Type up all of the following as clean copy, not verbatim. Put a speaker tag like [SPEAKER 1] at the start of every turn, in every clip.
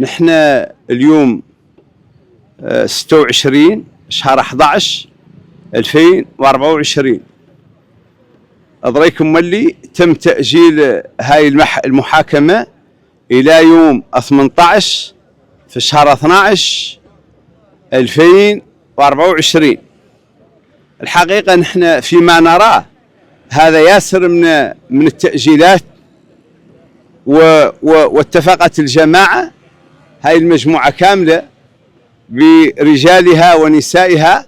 [SPEAKER 1] نحن اليوم 26 شهر 11 2024. أدريكم ملي تم تأجيل هاي المحاكمة إلى يوم 18 في شهر 12 2024. الحقيقة نحن فيما نراه هذا ياسر من التأجيلات، واتفقت الجماعة هاي المجموعة كاملة برجالها ونسائها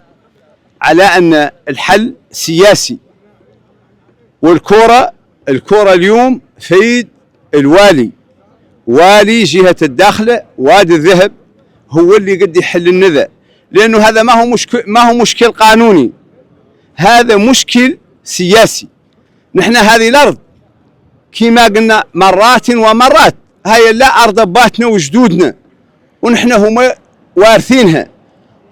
[SPEAKER 1] على أن الحل سياسي، والكرة اليوم في يد الوالي، والي جهة الداخلة وادي الذهب هو اللي قد يحل النذا، لأنه هذا ما هو مشكل قانوني، هذا مشكل سياسي. نحن هذه الأرض كما قلنا مرات ومرات هاي لا أرض أباتنا وجدودنا، ونحن هم وارثينها،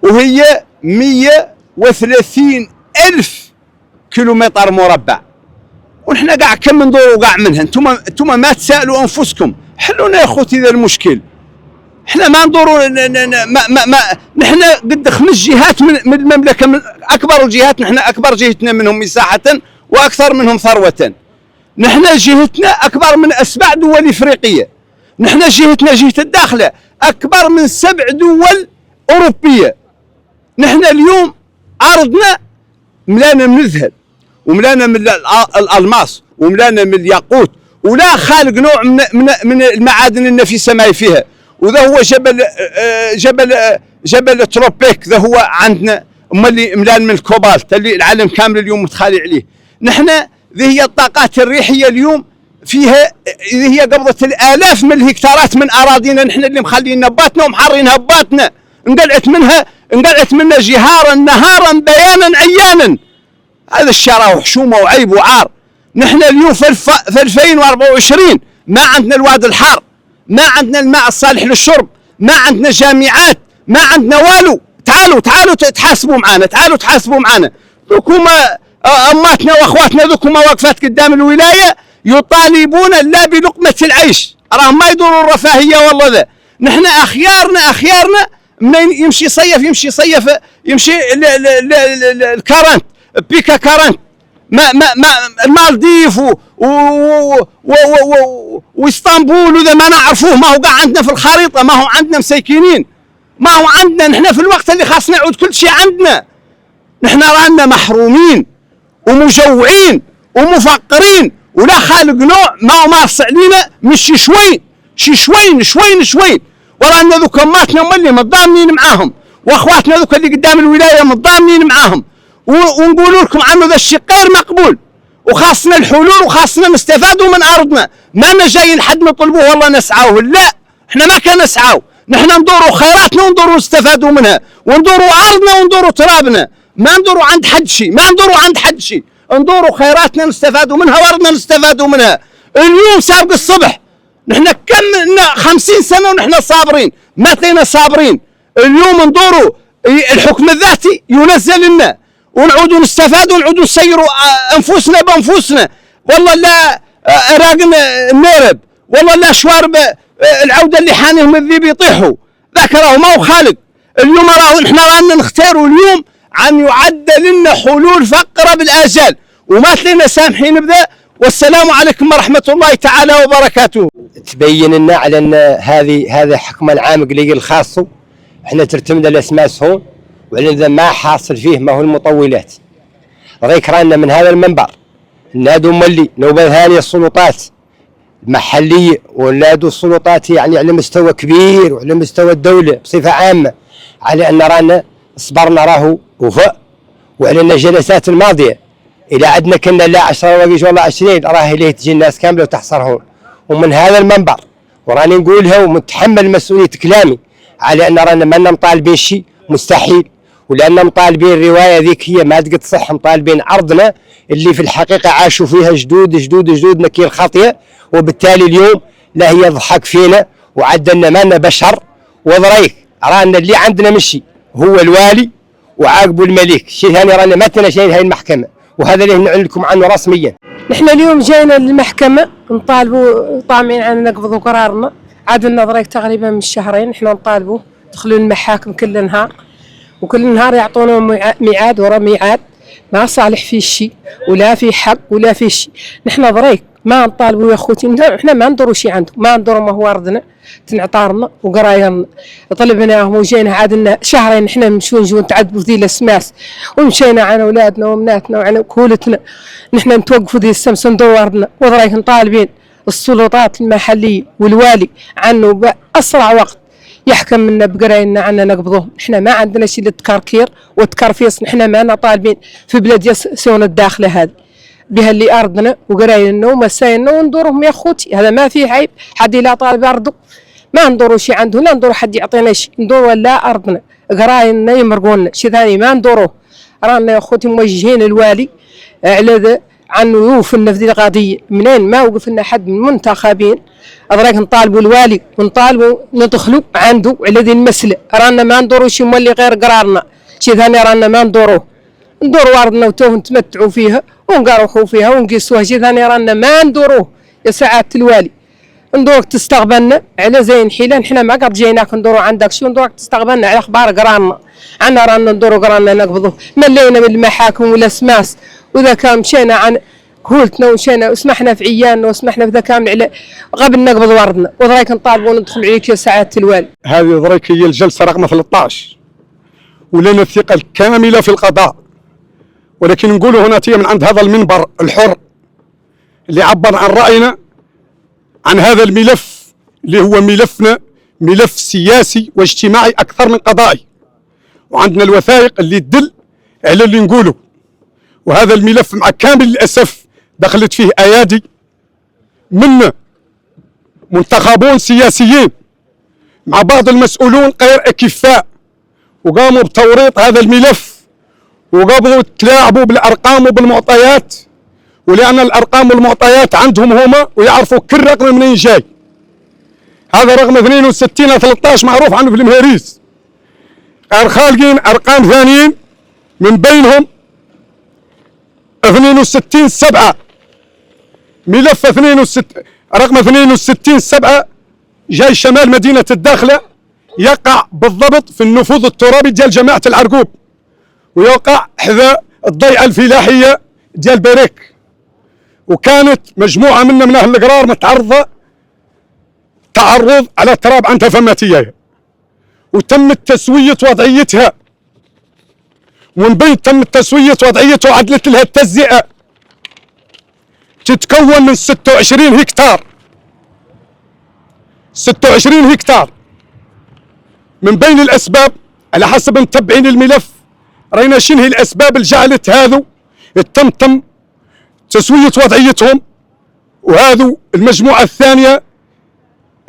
[SPEAKER 1] وهي 130,000 كيلومتر مربع، ونحن قاع كم ندور وقاع منها. انتم ما تسألوا أنفسكم حلونا يا أخوتي ذا المشكل. احنا ما ندوروا نحن قد 5 جهات من المملكة، من أكبر الجهات، نحن أكبر جهتنا منهم مساحة وأكثر منهم ثروة. نحن جهتنا أكبر من 7 دول إفريقية، نحن جهتنا جهة الداخلة أكبر من 7 دول أوروبية. نحن اليوم أرضنا ملانا من الذهب، وملانا من الألماس، وملانا من الياقوت، ولا خالق نوع من المعادن النفيسة ما فيها. وذا هو جبل تروبيك، ذا هو عندنا اللي ملان من الكوبالت اللي العالم كامل اليوم متخالي عليه. نحن ذي هي الطاقات الريحية اليوم فيها، ذي هي قبضة الآلاف من الهكتارات من أراضينا، نحن اللي مخلين نباتنا ومحرين هباتنا، انقلعت منها جهارا نهارا بيانا عيانا. هذا الشرع وحشومة وعيب وعار. نحن اليوم في 2024 ما عندنا الواد الحار، ما عندنا الماء الصالح للشرب، ما عندنا جامعات، ما عندنا والو. تعالوا تحاسبوا معنا. ذوكما أماتنا وأخواتنا ذوكما واقفات قدام الولاية يطالبون لا بلقمة العيش، راهم ما يدوروا الرفاهية والله ذا. نحن أخيارنا منين يمشي صيف يمشي الكارنت بيكا كارنت، ما المالديف واسطنبول وذا ما نعرفوه، ما هو قاع عندنا في الخريطة، ما هو عندنا مسيكينين، ما هو عندنا. نحن في الوقت اللي خاصنا يعود كل شيء عندنا. نحن رانا محرومين ومجوعين ومفقرين، ولا خالق نوع ما هو مارس علينا مش شوين. ورانا ذوك اماتنا هم اللي متضامنين معاهم، واخواتنا ذوك اللي قدام الولايه متضامنين معاهم، ونقول لكم عنه ذا الشيء غير مقبول، وخاصنا الحلول وخاصنا نستفادوا من ارضنا. ما جايين حد نطلبوه والله نسعوه، لا احنا ما كان نسعوا، نحن ندوروا خيراتنا وندوروا نستفادوا منها، وندوروا ارضنا وندوروا ترابنا، ما ندوروا عند حد شيء، ندوروا خيراتنا نستفادوا منها وارضنا نستفادوا منها. اليوم سابق الصبح، نحن كم 50 سنة ونحن صابرين، ما تلينا صابرين. اليوم ندوروا الحكم الذاتي ينزل لنا، ونعودوا نستفادوا ونعودوا نسيروا انفسنا بانفسنا. والله لا راقنا النيرب، والله لا شوارب العودة اللي حانهم الذيب يطيحوا، ذاك راهو ما هو خالق. اليوم راهو نحن رانا نختاروا اليوم عن يعد لنا حلول فقرة بالآجال، وما تلينا سامحين بذا. والسلام عليكم ورحمة الله تعالى وبركاته.
[SPEAKER 2] تبين لنا على ان هذا حكم العام قليل الخاص، احنا ترتمد الاسماء هون، وعلى ما حاصل فيه ما هو المطولات. ريك رانا من هذا المنبر نادوا ملي نوبة ثانية السلطات المحلية ونادوا السلطات يعني على مستوى كبير وعلى مستوى الدولة بصفة عامة، على ان رانا صبرنا راهو وفاء، وعلى ان الجلسات الماضية إلى عندنا كنا لا 10 وقيش والله 20 راه ليه تجي الناس كاملة وتحصرهون. ومن هذا المنبر وراني نقولها ومتحمل مسؤولية كلامي على أن رانا ما مطالبين شيء مستحيل، ولأن مطالبين الرواية ذيك هي ما تقد صح، مطالبين أرضنا اللي في الحقيقة عاشوا فيها جدودنا كي الخاطئة، وبالتالي اليوم لا هي يضحك فينا وعدلنا مالنا بشر. وضريك رانا اللي عندنا مشي هو الوالي وعاقبوا الملك، شيء ثاني رانا ما تنشين هاي المحكمة، وهذا اللي نعلن لكم عنه رسميا.
[SPEAKER 3] نحن اليوم جينا للمحكمة نطالبوا طامعين عنا نقبضوا قرارنا عاد لنا ضريك تقريبا من شهرين احنا نطالبوا دخلوا المحاكم كل نهار، وكل نهار يعطونا ميعاد ورا ميعاد، ما صالح فيه شيء ولا في حق ولا في شيء. نحن ضريك ما نطالبوا يا خوتي، احنا ما ندوروا شيء عندهم، ما ندوروا ما هو ارضنا تنعطارنا وقرايرنا، طلبناهم وجينا عاد لنا شهرين احنا نمشوا نتعذبوا ذي الاسماس، ومشينا عن اولادنا وبناتنا وعن كولتنا، نحن نتوقفوا ذي السمس ندوروا ارضنا، وضريك نطالبين السلطات المحليه والوالي عنه باسرع وقت يحكم منا بقراينا عنا نقبضوهم. احنا ما عندنا شيء للتكركير والتكرفيص، احنا ما طالبين في بلاد يسوون الداخله هذه بها اللي ارضنا وقراينا ومساينا وندورهم يا خوتي، هذا ما فيه عيب. حد لا طالب ارضه ما ندوروا شيء عنده، لا ندوروا حد يعطينا شيء، ندوروا لا ارضنا قراينا يمرقونا شيء ثاني ما ندوروه. رانا يا خوتي موجهين الوالي على ذا عنه يوفلنا في ذي القضيه، منين ما وقف لنا حد من المنتخبين أدراك نطالبوا الوالي ونطالبوا ندخلوا عنده على ذي المسألة. رانا ما ندوروا شيء مولي غير قرارنا، شيء ثاني رانا ما ندوروه، ندوروا أرضنا وتوه نتمتعوا فيها ونقروحوا فيها ونقيسوها، شيء ثاني رانا ما ندوروه يا سعادة الوالي. ندورك تستقبلنا على زين حيلة، نحنا ما قد جيناك ندوروا عندك شو، ندورك تستقبلنا على أخبار قرارنا، عنا رانا ندوروا قرارنا نقبضوه، ملينا من المحاكم والأسماس، وإذا كان مشينا عن كولتنا ومشينا وسمحنا في عيالنا وسمحنا في ذا كامل على قبل نقبض وردنا، وضريك نطالبوا ندخل عليك يا سعادة الوالي.
[SPEAKER 4] هذه ضريك هي الجلسة رقم 13 ولنا الثقة الكاملة في القضاء، ولكن نقوله هنا من عند هذا المنبر الحر اللي عبر عن رأينا عن هذا الملف اللي هو ملفنا، ملف سياسي واجتماعي أكثر من قضائي، وعندنا الوثائق اللي تدل على اللي نقوله. وهذا الملف مع كامل الأسف دخلت فيه أيادي من منتخبون سياسيين مع بعض المسؤولون غير أكفاء، وقاموا بتوريط هذا الملف وقاموا تلاعبوا بالأرقام وبالمعطيات، ولأن الأرقام والمعطيات عندهم هما ويعرفوا كل رقم منين جاي. هذا رقم 62 13 معروف عنه في المهاريس، غير خالقين أرقام ثانيين من بينهم 62/7 ملف 62 رقم 62/7 جاي شمال مدينة الداخلة، يقع بالضبط في النفوذ الترابي ديال جماعة العرقوب، ويقع حذاء الضيعة الفلاحية ديال بريك. وكانت مجموعة منا من أهل القرار متعرضة تعرض على تراب عن تفهماتية، وتم تسوية وضعيتها، ومن بين تم تسوية وضعيتها وعدلت لها التجزئة، تتكون من 26 هكتار 26 هكتار. من بين الأسباب على حسب متبعين الملف رأينا شنو هي الأسباب اللي جعلت هذو تم تسوية وضعيتهم، وهذو المجموعة الثانية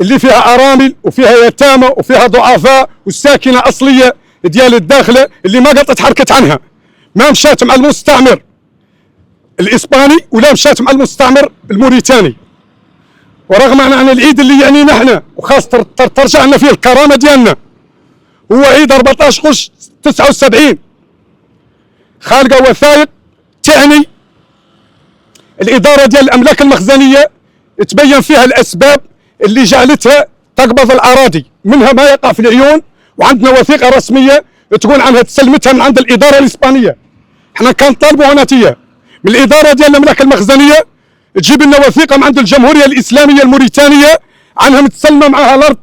[SPEAKER 4] اللي فيها أرامل وفيها يتامى وفيها ضعفاء والساكنة أصلية ديال الداخلة اللي ما قطت حركت عنها، ما مشات مع المستعمر الإسباني ولا مشات مع المستعمر الموريتاني. ورغم أن العيد اللي يعني نحن وخاصة ترجع لنا فيه الكرامة ديالنا هو عيد 14 قش 79، خالقة وثائق تعني الإدارة ديال الأملاك المخزنية تبين فيها الأسباب اللي جعلتها تقبض الأراضي، منها ما يقع في العيون، وعندنا وثيقة رسمية تقول عنها تسلمتها من عند الإدارة الإسبانية. احنا كنطالبوا هناتية من الإدارة ديال الأملاك المخزنية تجيب لنا وثيقة من عند الجمهورية الإسلامية الموريتانية عنها متسلمة معها الأرض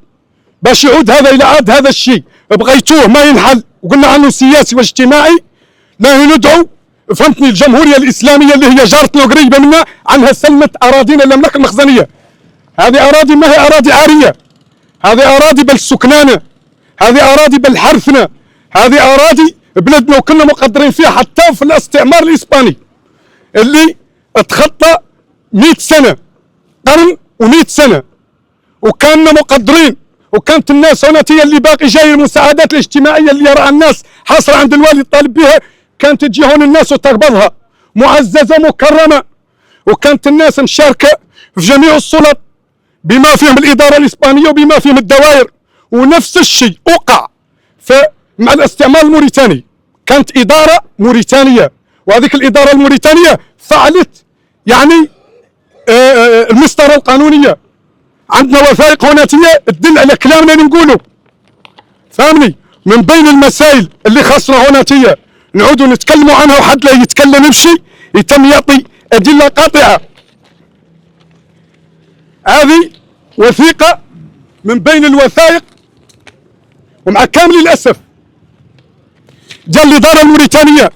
[SPEAKER 4] باش يعود هذا إلى عاد هذا الشيء. بغيتوه ما ينحل وقلنا عنه سياسي واجتماعي، لا ندعو فهمتني الجمهورية الإسلامية اللي هي جارتنا وقريبة منا عنها سلمت أراضينا الأملاك المخزنية. هذه أراضي ما هي أراضي عارية، هذه أراضي بالسكنانة، هذه أراضي بالحرثنا، هذه أراضي بلدنا وكنا مقدرين فيها حتى في الاستعمار الإسباني اللي تخطى 100 سنة، قرن و100 سنة، وكنا مقدرين. وكانت الناس هناتية اللي باقي جاي المساعدات الاجتماعية اللي يرى الناس حاصلة عند الوالي الطالب بها، كانت تجي هون الناس وتقبضها معززة مكرمة، وكانت الناس مشاركة في جميع السلط بما فيهم الإدارة الإسبانية وبما فيهم الدوائر. ونفس الشيء وقع مع الاستعمار الموريتاني، كانت إدارة موريتانية، وهذيك الإدارة الموريتانية فعلت يعني المسطرة القانونية عندنا وثائق هوناتيه تدل على كلامنا اللي نقوله، فهمني؟ من بين المسائل اللي خاصنا هوناتيه نعودوا نتكلموا عنها وحد لا يتكلم بشيء يتم يعطي ادله قاطعه. هذه وثيقه من بين الوثائق، ومع كامل الاسف ديال الاداره الموريتانيه،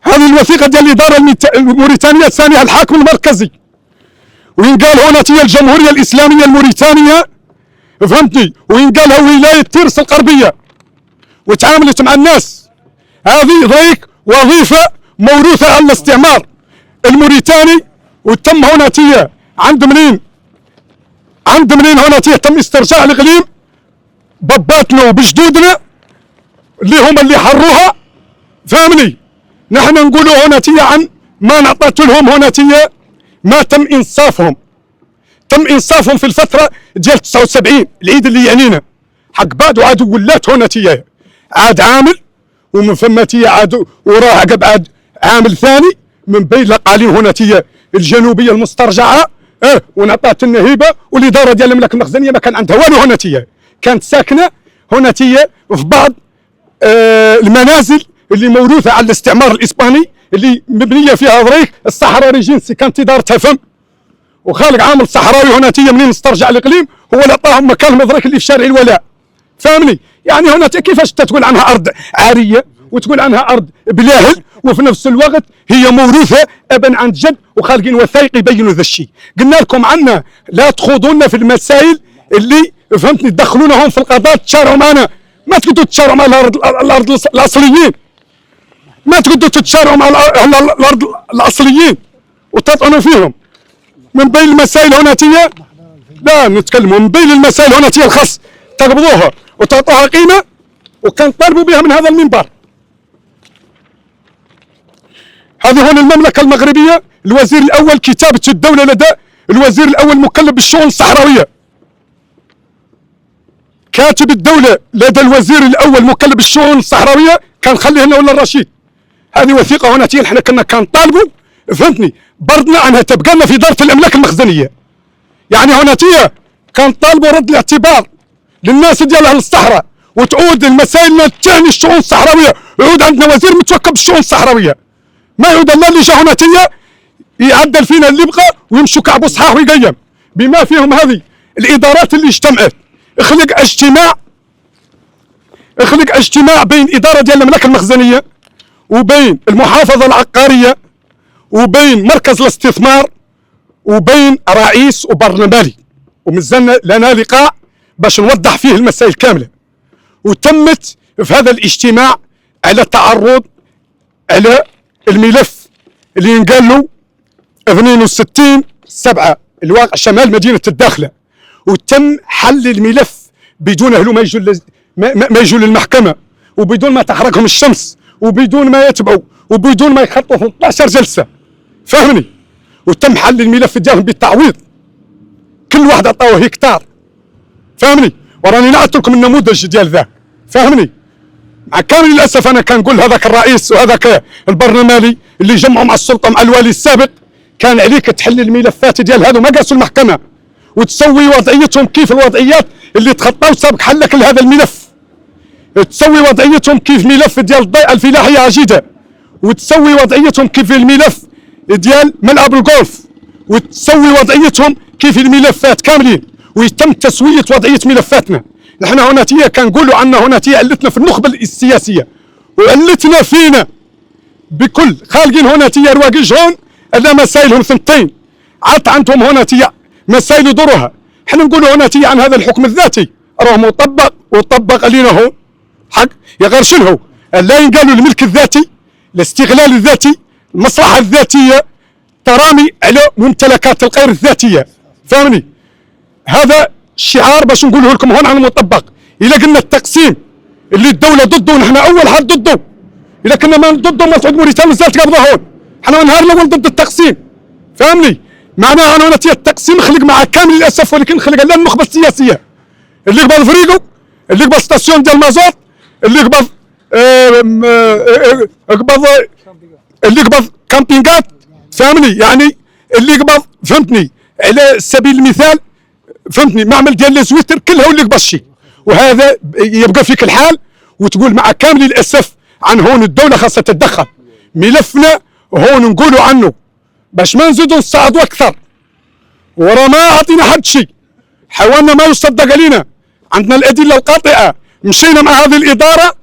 [SPEAKER 4] هذه الوثيقه ديال الاداره الموريتانيه ثانيها الحاكم المركزي، وين قال هوناتيه الجمهوريه الاسلاميه الموريتانيه، فهمتني؟ وين قالها ولايه تيرس الغربيه، وتعاملت مع الناس. هذه ضيق وظيفه موروثه على الاستعمار الموريتاني، وتم هوناتيه عند منين هوناتيه تم استرجاع الاقليم باباتنا وبجدودنا اللي هم اللي حروها، فهمني؟ نحن نقولوا هوناتيه عن ما نعطت لهم هوناتيه، ما تم انصافهم. تم انصافهم في الفتره ديال 79 العيد اللي يعنينا، حق بعد وعاد ولات هوناتيه عاد عامل، ومن ثماتيه عاد وراه عقب عاد عامل ثاني من بين الاقاليم هوناتيه الجنوبيه المسترجعه، ونعطات النهيبه، والاداره ديال المملكه المخزنيه ما كان عندها والو هوناتيه، كانت ساكنه هوناتيه في بعض المنازل اللي موروثه على الاستعمار الاسباني، اللي مبنيه فيها ضريك الصحراء ريجنسي، كانت ادارتها فم، وخالق عامل صحراوي هوناتيه منين استرجع الاقليم هو اللي عطاهم مكانهم ضريك اللي في شارع الولاء، فهمني؟ يعني هوناتيه كيفاش تقول عنها ارض عاريه وتقول عنها ارض بلاهل، وفي نفس الوقت هي موروثه ابا عن جد، وخالقين وثائق يبينوا ذا الشيء. قلنا لكم عنا لا تخوضونا في المسائل اللي فهمتني تدخلونهم في القضاء، تشارعوا معنا، ما تقدروا تشارعوا مع الارض الاصليين، ما تقدروا تتشارعوا مع الارض الاصليين وتطعنوا فيهم. من بين المسائل هوناتيه لا نتكلموا، من بين المسائل هوناتيه الخاص تقبضوها وتعطوها قيمه، وكان طالبوا بها من هذا المنبر. هذه هون المملكه المغربيه، الوزير الاول كتابه الدوله لدى الوزير الاول مكلف بالشؤون الصحراويه، كاتب الدوله لدى الوزير الاول مكلف بالشؤون الصحراويه كان خليه لنا ولا الرشيد. هذه وثيقه هوناتيه احنا كان طالبوا، فهمتني؟ بردنا عنها تبقى لنا في اداره الاملاك المخزنيه. يعني هوناتيه كان طالبوا رد الاعتبار للناس ديال اهل الصحراء، وتعود المسائل اللي تعني الشؤون الصحراويه، يعود عندنا وزير متوكل بالشؤون الصحراويه، ما يعود الله اللي جا هوناتيه يعدل فينا اللي بقى ويمشوا كعبوا صحاح ويقيم، بما فيهم هذه الادارات اللي اجتمعت. اخلق اجتماع بين اداره ديال المملكه المخزنيه وبين المحافظه العقاريه وبين مركز الاستثمار وبين رئيس وبرلماني، ومازلنا لنا لقاء باش نوضح فيه المسائل كامله. وتمت في هذا الاجتماع على تعرض على الملف اللي ينقال له 62/7 الواقع شمال مدينه الداخله، وتم حل الملف بدون اهله ما يجوا للمحكمه، وبدون ما تحرقهم الشمس، وبدون ما يتبعوا، وبدون ما يخطوا في 12 جلسه، فهمني؟ وتم حل الملف ديالهم بالتعويض، كل واحد عطاوه هكتار، فهمني؟ وراني نعطي لكم النموذج ديال ذاك، فهمني؟ مع كامل الاسف انا كنقول هذاك الرئيس وهذاك البرلماني اللي جمعوا مع السلطه مع الوالي السابق، كان عليك تحل الملفات ديال هذو ما قاسوا المحكمه، وتسوي وضعيتهم كيف الوضعيات اللي تخطاو سابق حلك لهذا الملف، تسوي وضعيتهم كيف ملف ديال الضيعه الفلاحيه عجيده، وتسوي وضعيتهم كيف الملف ديال ملعب الجولف، وتسوي وضعيتهم كيف الملفات كاملين، ويتم تسويه وضعيه ملفاتنا. نحن هوناتيه كنقولوا عنا هوناتيه علتنا في النخبه السياسيه، وعلتنا فينا بكل خالقين هوناتيه رواقج هون الا مسائلهم ثنتين، عاد عندهم هوناتيه مسائل يدورها. احنا نقولوا هوناتيه عن هذا الحكم الذاتي راه مطبق وطبق علينا هو حق يا غير شنو لا ينقالوا الملك الذاتي، الاستغلال الذاتي، المصلحه الذاتيه، ترامي على ممتلكات الغير الذاتيه، فهمني؟ هذا الشعار باش نقوله لكم هون عن المطبق. الا قلنا التقسيم اللي الدوله ضده ونحن اول حد ضده، الا كنا ما ضده ما تعود موريتانيا مازالت قابضه هون، حنا النهار الاول ضد التقسيم، فهمني؟ معناها انا نتيجه التقسيم خلق مع كامل الاسف، ولكن خلق لنا النخبه السياسيه اللي قبض فريقو، اللي قبض ستاسيون ديال المازوت، اللي قبض اللي قبض كامبينغات، فهمني؟ يعني اللي قبض، فهمتني؟ على سبيل المثال فهمتني معمل ديال لي زويتر كلها ولي قبشي، وهذا يبقى فيك الحال وتقول مع كامل الاسف عن هون الدوله خاصه تتدخل. ملفنا هون نقولوا عنه باش ما نزيدوا نصعدوا اكثر، ورا ما اعطينا حد شيء، حاولنا ما يصدق علينا، عندنا الادله القاطعه، مشينا مع هذه الاداره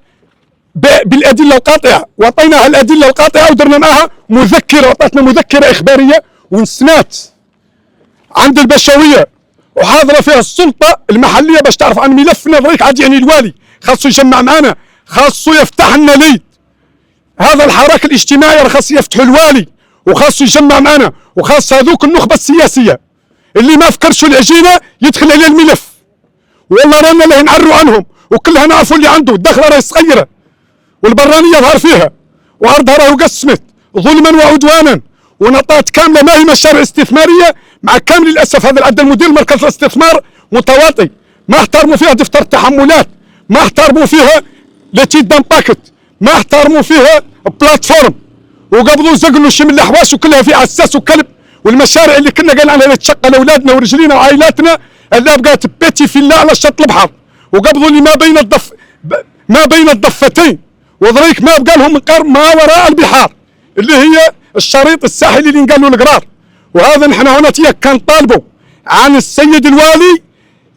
[SPEAKER 4] بالادله القاطعه، واعطيناها الادله القاطعه ودرنا معها مذكره، وعطتنا مذكره اخباريه ونسنات عند البشويه وحاضره فيها السلطه المحليه باش تعرف عن ملفنا. ضريك عاد يعني الوالي خاصو يجمع معنا، خاصو يفتح لنا ليد، هذا الحراك الاجتماعي راه خاص يفتحوا الوالي وخاصو يجمع معنا، وخاص هذوك النخبه السياسيه اللي ما فكرش العجينه يدخل على الملف. والله رانا اللي نعروا عنهم وكلها نعرفوا اللي عنده، الدخله راهي صغيره والبرانيه ظهر فيها وعرضها راهو قسمت ظلما وعدوانا، ونطات كامله ما هي مشاريع استثماريه. مع كامل الاسف هذا العدل مدير مركز الاستثمار متواطي، ما احترموا فيها دفتر التحملات، ما احترموا فيها لتيد دامباكت، ما احترموا فيها بلاتفورم، وقبضوا زقلوا شي من الاحواش وكلها في عساس وكلب. والمشاريع اللي كنا قايل عنها تشقى لاولادنا ورجلينا وعائلاتنا اللي بقات بيتي في الله على شط البحر، وقبضوا اللي ما بين الضفتين، وذلك ما بقى لهم ما وراء البحار اللي هي الشريط الساحلي اللي نقال له القرار. وهذا نحن هنا كان طالبوا عن السيد الوالي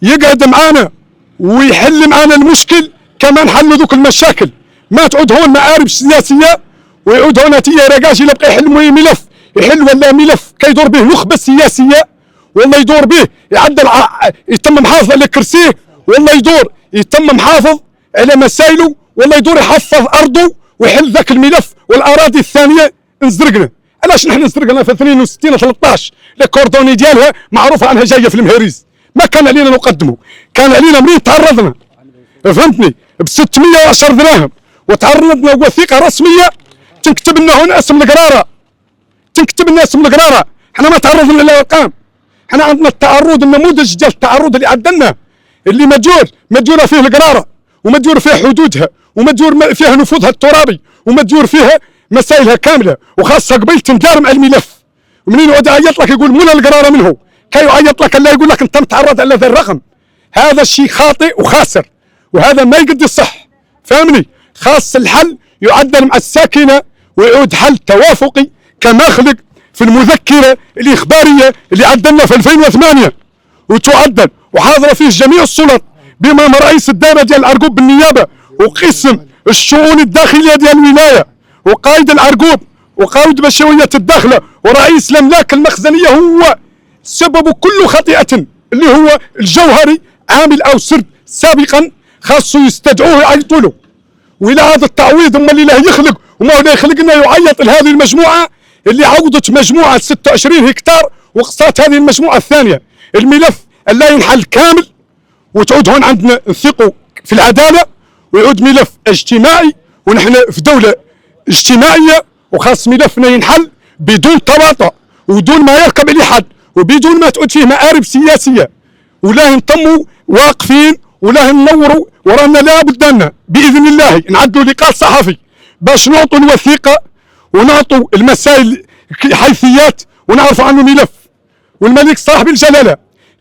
[SPEAKER 4] يقعد معانا ويحل معانا المشكل كما نحلوا ذوك المشاكل، ما تعود هون مآرب سياسيه ويعود هنا رقاش الا بقى يحل ملف يحل ولا ملف كيدور به نخبه سياسيه، والله يدور به يعدل يتم محافظ على كرسيه، والله يدور يتم محافظ على مسائله، والله يدور يحفظ ارضه ويحل ذاك الملف. والاراضي الثانيه نزرقنا، علاش نحن نزرقنا في 62 13 الكوردوني ديالها معروفه عنها جايه في المهريز، ما كان علينا نقدمه، كان علينا منين تعرضنا فهمتني ب 610 دراهم وتعرضنا وثيقه رسميه تنكتب لنا هنا اسم القراره، تنكتب لنا اسم القراره، احنا ما تعرضنا للارقام، احنا عندنا التعرض النموذج ديال التعرض اللي عدلنا اللي مديوره فيه القراره ومديور فيها حدودها ومديور فيها نفوذها الترابي ومديور فيها مسائلها كامله، وخاصه قبيل تندار مع الملف. ومنين يقعد يعيط لك يقول مولا القراره منه كي يعيط لك لا يقول لك انت متعرض على ذا الرقم، هذا الشيء خاطئ وخاسر، وهذا ما يقدر يصح فهمني. خاص الحل يعدل مع الساكنه ويعود حل توافقي كما خلق في المذكره الاخباريه اللي عدلنا في 2008 وتعدل وحاضره فيه جميع السلط بما رئيس الدائره ديال العرقوب بالنيابه وقسم الشؤون الداخليه ديال الولايه وقائد العرقوب وقائد بشويه الداخله ورئيس الاملاك المخزنيه هو سبب كل خطيئه اللي هو الجوهري عامل او سرد سابقا، خاصه يستدعوه يعيطوا له. والى هذا التعويض اما اللي له يخلق وما هو يخلق لنا يعيط لهذه المجموعه اللي عوضت مجموعه 26 هكتار وقصات هذه المجموعه الثانيه. الملف لا ينحل كامل وتعود هون عندنا نثقوا في العداله ويعود ملف اجتماعي، ونحن في دوله اجتماعيه وخاص ملفنا ينحل بدون تواطؤ وبدون ما يركب عليه حد وبدون ما تعود فيه مآرب سياسيه، ولا نتموا واقفين ولا ننوروا ورانا لا بد لنا باذن الله نعدوا لقاء صحفي باش نعطوا الوثيقه ونعطوا المسائل حيثيات ونعرفوا عنه ملف. والملك صاحب الجلاله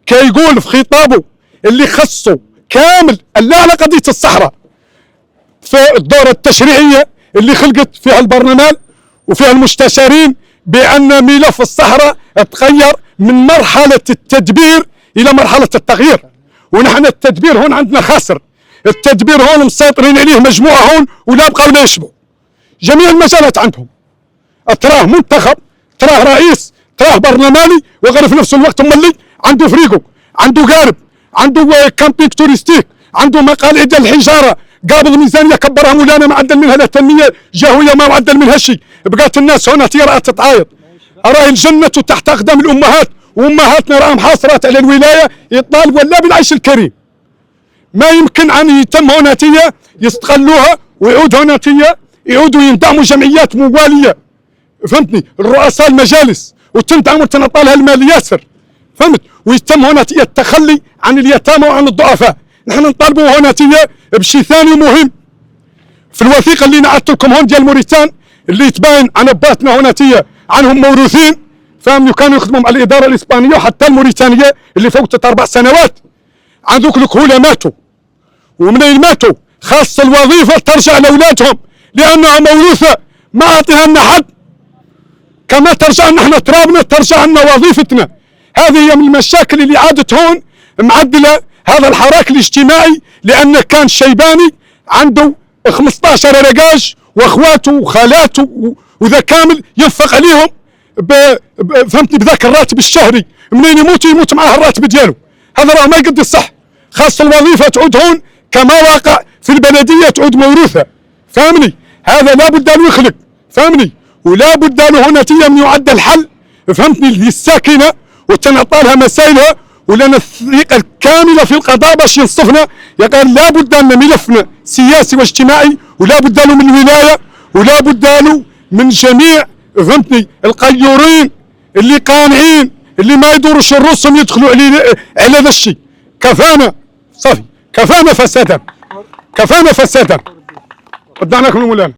[SPEAKER 4] كيقول في خطابه اللي خصه كامل لا على قضيه الصحراء في الدوره التشريعيه اللي خلقت فيها البرلمان وفيها المستشارين بان ملف الصحراء تغير من مرحله التدبير الى مرحله التغيير، ونحن التدبير هون عندنا خاسر، التدبير هون مسيطرين عليه مجموعه هون ولا بقوا لا يشبوا جميع المجالات عندهم، تراه منتخب تراه رئيس تراه برلماني وغير في نفس الوقت مولي عنده فريقه عنده قارب عنده كامبينج توريستيك عنده مقالع ديال الحجاره قابض ميزانيه كبرها مولانا ما عدل منها لا تنميه جهويه ما عدل منها شيء، بقات الناس هنا تيرات تتعايط، أراه الجنه تحت اقدام الامهات وامهاتنا راهم حاصرات على الولايه يطالبوا لا بالعيش الكريم. ما يمكن ان يتم هناتيه يستغلوها ويعود هناتيه يعودوا يندعموا جمعيات مواليه فهمتني الرؤساء المجالس وتندعم وتنطالها المال ياسر فهمت، ويتم هناتيه التخلي عن اليتامى وعن الضعفاء. نحن نطالبوا هناتيه بشيء ثاني مهم في الوثيقه اللي نعدت لكم هون ديال موريتان اللي تباين عن اباتنا هناتيه عنهم موروثين فهمني، وكانوا يخدموا مع الاداره الاسبانيه وحتى الموريتانيه اللي فوتت 4 سنوات. عن ذوك الكهوله ماتوا، ومنين ماتوا خاص الوظيفه ترجع لاولادهم لانها موروثه ما اعطيها لنا حد، كما ترجع لنا احنا ترابنا ترجع لنا وظيفتنا. هذه هي من المشاكل اللي عادت هون معدله هذا الحراك الاجتماعي، لان كان الشيباني عنده 15 رقاش واخواته وخالاته وذا كامل ينفق عليهم فهمتني بذاك الراتب الشهري، منين يموت معاه الراتب ديالو. هذا راه ما يقد الصح، خاص الوظيفه تعود هون كما واقع في البلديه تعود موروثه، فهمني. هذا لا بد له يخلق، فهمني، ولا بد له هنا من يعد الحل، فهمتني، للساكنه وتنعطى لها مسائلها، ولنا الثقه الكامله في القضاء باش ينصفنا. يقال لا بد ان ملفنا سياسي واجتماعي، ولا بد له من الولايه، ولا بد له من جميع فهمتني القيورين اللي قانعين اللي ما يدوروش الرسم يدخلوا على ذا الشيء. كفانا صافي، كفانا فسادا، كفانا فسادا. ودعناكم المولانا.